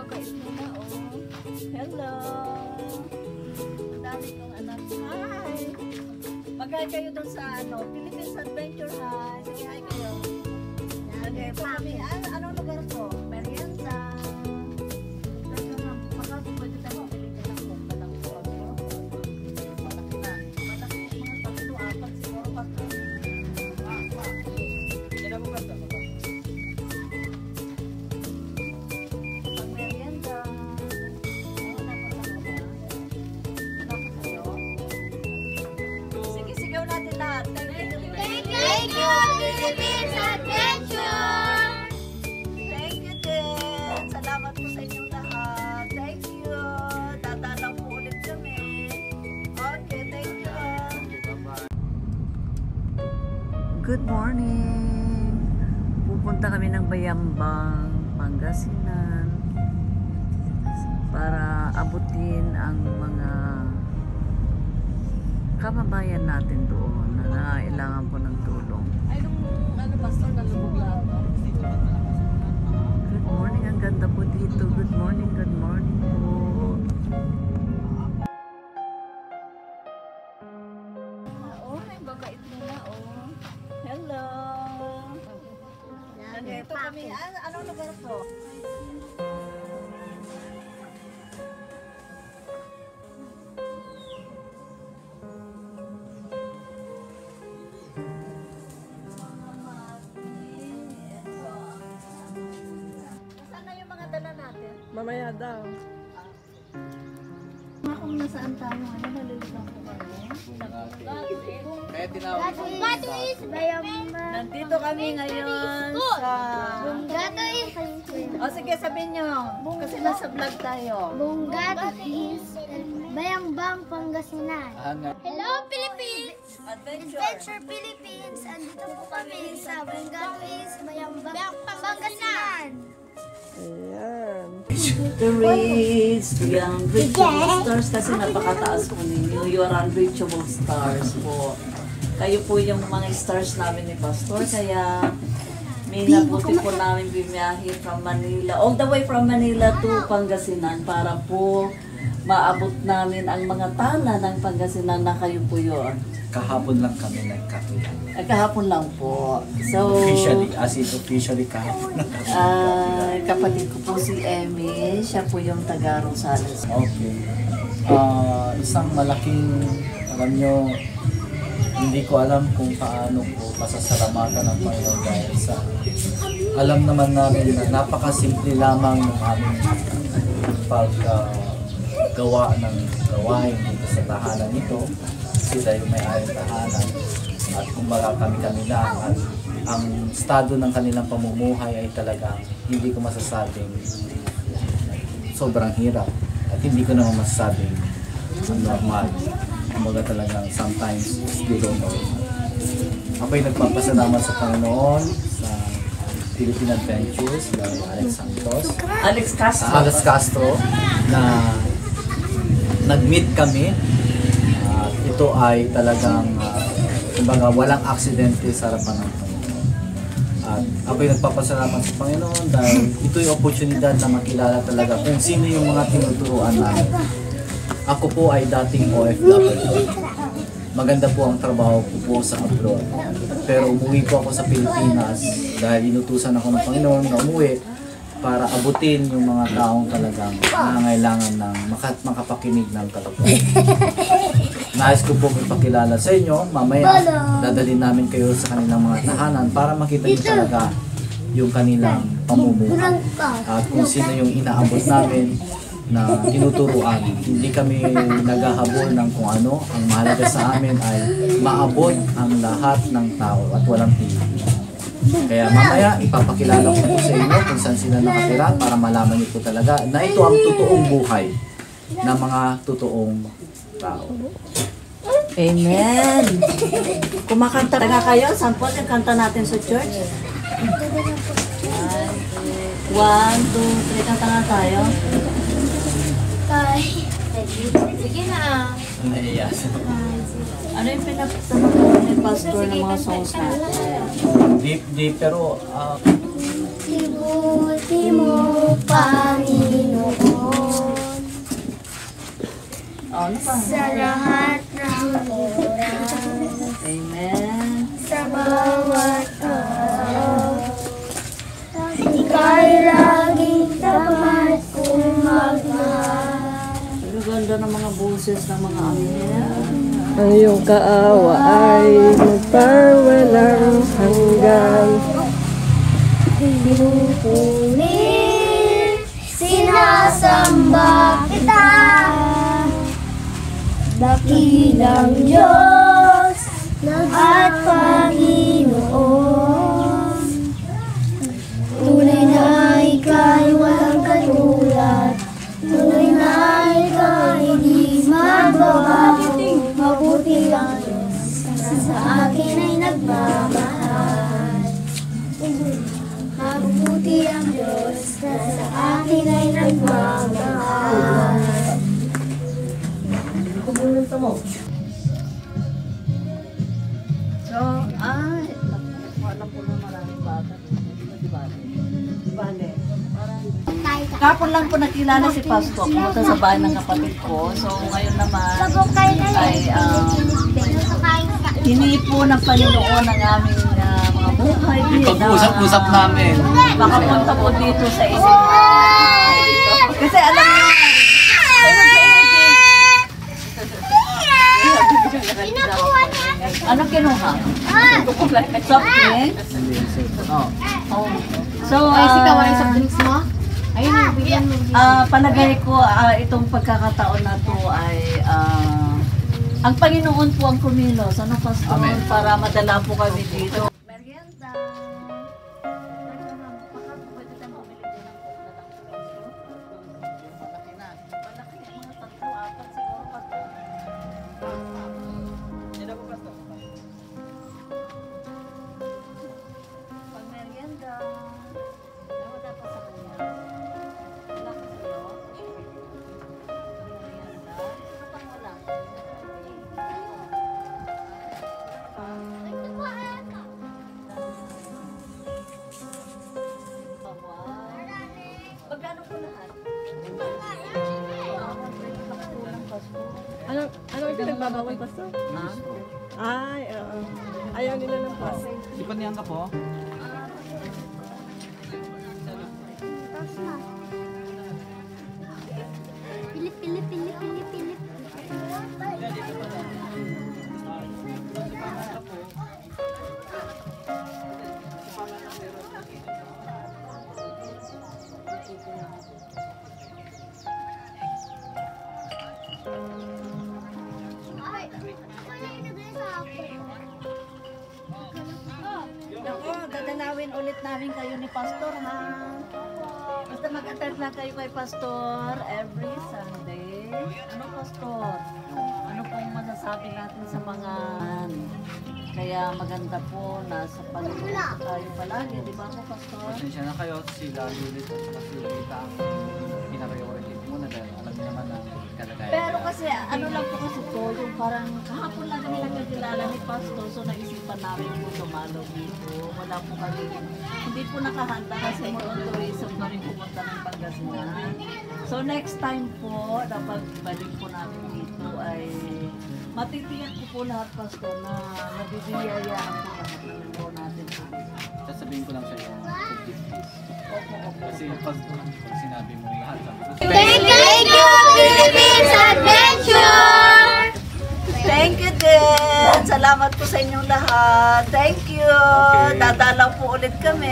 babait nila, oh. Hello! Ang dami kong anak. Hi! Mag-hi kayo doon sa Philippines Adventure High. Sige, hi kayo. Okay, kami, anong lugar ko? Merienda. Baka pwede tayo Pilipinas ng magpalang po. Malaki na. Malaki yung mga tatlo, apat, siguro patlo. Yan ako ba ito? Mag-merienda. Sige, sigaw natin lahat. Thank you, Philippines Adventure! Thank you din. Salamat po sa inyong lahat. Thank you. Dadalaw po ulit kami. Okay, thank you. Good morning. Pupunta kami ng Bayambang, Pangasinan para abutin ang mga kababayan natin doon na nangailangan po ng tulong. Ay, nung pastor na lumog lahat. Good morning, ang ganda po dito. Good morning po. Oh, may babait nila, oh. Hello! Nandito kami. Anong lugar to? Mamaya daw. Kung nasaan tayo, nalilito ko kami. Nandito kami ngayon sa... O sige, sabihin nyo. Kasi nasa vlog tayo. Bungato is Bayambang, Pangasinan. Hello, Philippines! Adventure Philippines! Andito po kami sa Bungato is Bayambang, Pangasinan. Ayan. To reach the unreachable stars kasi napakataas po ninyo. You are unreachable stars po. Kayo po yung mga stars namin ni Pastor. Kaya may nabuti po namin biyahe from Manila. All the way from Manila to Pangasinan para po maabot namin ang mga tana ng Pangasinan na kayo po yun. Kahapon lang kami nagkakilala. Kahapon lang po. So, officially kahapon lang kami kapatid ko po si Emmy. Siya po yung taga Rosales. Okay. Isang malaking, alam nyo, hindi ko alam kung paano po pasasalamatan ng Panginoon dahil sa alam naman namin na napakasimple lamang ng aming paggawa ng gawain dito sa tahanan nito. Sila yung may-ari tahanan at kumbaga kami lang at ang estado ng kanilang pamumuhay ay talagang hindi ko masasabing sobrang hirap at hindi ko naman masasabing normal. Kumbaga talagang sometimes below normal. Ako'y nagpapasalamat sa Panginoon sa Philippine Adventures ng Alex Santos. Alex Castro na nag-meet kami. Ito ay talagang kumbaga walang aksidente sa harapan ng Panginoon. At ako'y nagpapasalamat sa Panginoon dahil ito yung oportunidad na makilala talaga kung sino yung mga tinuturuan namin. Ako po ay dating OFW. Maganda po ang trabaho ko po sa abroad. Pero umuwi po ako sa Pilipinas dahil inutusan ako ng Panginoon na umuwi para abutin yung mga taong talagang nangangailangan ng makapakinig ng katotohanan. Nais ko po ipakilala sa inyo, mamaya dadalhin namin kayo sa kanilang mga tahanan para makita niyo talaga yung kanilang pamumuhay. At kung sino yung inaabot namin na tinuturuan. Hindi kami naghahabol ng kung ano. Ang mahalaga sa amin ay maabot ang lahat ng tao at walang pili. Kaya mamaya ipapakilala ko po sa inyo kung saan sila nakatira para malaman niyo po talaga na ito ang totoong buhay ng mga totoong tao. Amen! Kumakanta nga kayo. Sample yung kanta natin sa church. 1, 2, 3. Kanta nga tayo. Sige na. Naiiyas. Ano yung pinagtatanong ni Pastor ng mga songs natin? Deep, pero Ibuti mo, Panginoon. boses ng mga angel. Ang iyong kaawa ay magpawalang hanggan. Pinupunin, sinasamba kita. Dakilang Diyos at Panginoon. Tunay na ika'y walang katulad. Tunay na ika'y hindi magbabago. Mabuti ang Diyos na sa akin ay nagmamahal. Mabuti ang Diyos na sa akin ay nagmamahal. So, wala po na maraming bata. Di ba? Kapon lang po nakilala si Pastor. Pumunta sa bahay ng kapatid ko. So, ngayon naman ay hini po ng Panginoon ang aming mga buhay. Pag-usap-usap namin. Makapunta po dito sa inyo. Kasi alam niyo, anong kinuha? Soft drinks? Oh. So, soft drinks mo? Ayun, bigyan mo. palagay ko itong pagkakataon na to ay ang Panginoon po ang kumilos. Ano, Pastor? Amen. Para madala po kami dito. Merienda. Pag-merienda. Ano dapat sa kanya? Wala ka sa'yo? Merienda. Ano pang wala? Magkano po lahat? Ano yung pinagbabawal, Pastor? Ay, oo. Ayaw nila ng Pastor. Sipan niyan ka po. Pilip. Nako, dadalawin ulit namin kayo ni Pastor, ha? Basta mag-attend lang kayo kay Pastor every Sunday. Ano, Pastor? Ano pong masasabi natin sa mga... Kaya maganda po na sa Panginoon tayo palagi, di ba po, Pastor? Pasensya na kayo, sila ulit at saka si Rita ang pinaka-priority muna dahil alam niyo naman ang kalagayan. Pero kasi, ano lang po kasi to, yung parang kahapon lang kami nagkakilala ni Pastor, so naisipan namin po dumalo dito. Wala po kami, hindi po nakahanda kasi more on tourism kami pumunta ng Pangasinan. So next time po, na pagbalik po namin dito ay matitiyak ko po lahat, Pastor, na nabibiyayaan po lahat ng po natin. Sasabihin ko lang sa iyo, Opo. kasi pag sinabi mo lahat, Thank you, Philippines Adventure! Thank you din. Salamat po sa inyong lahat. Thank you. Okay. Dadalaw po ulit kami.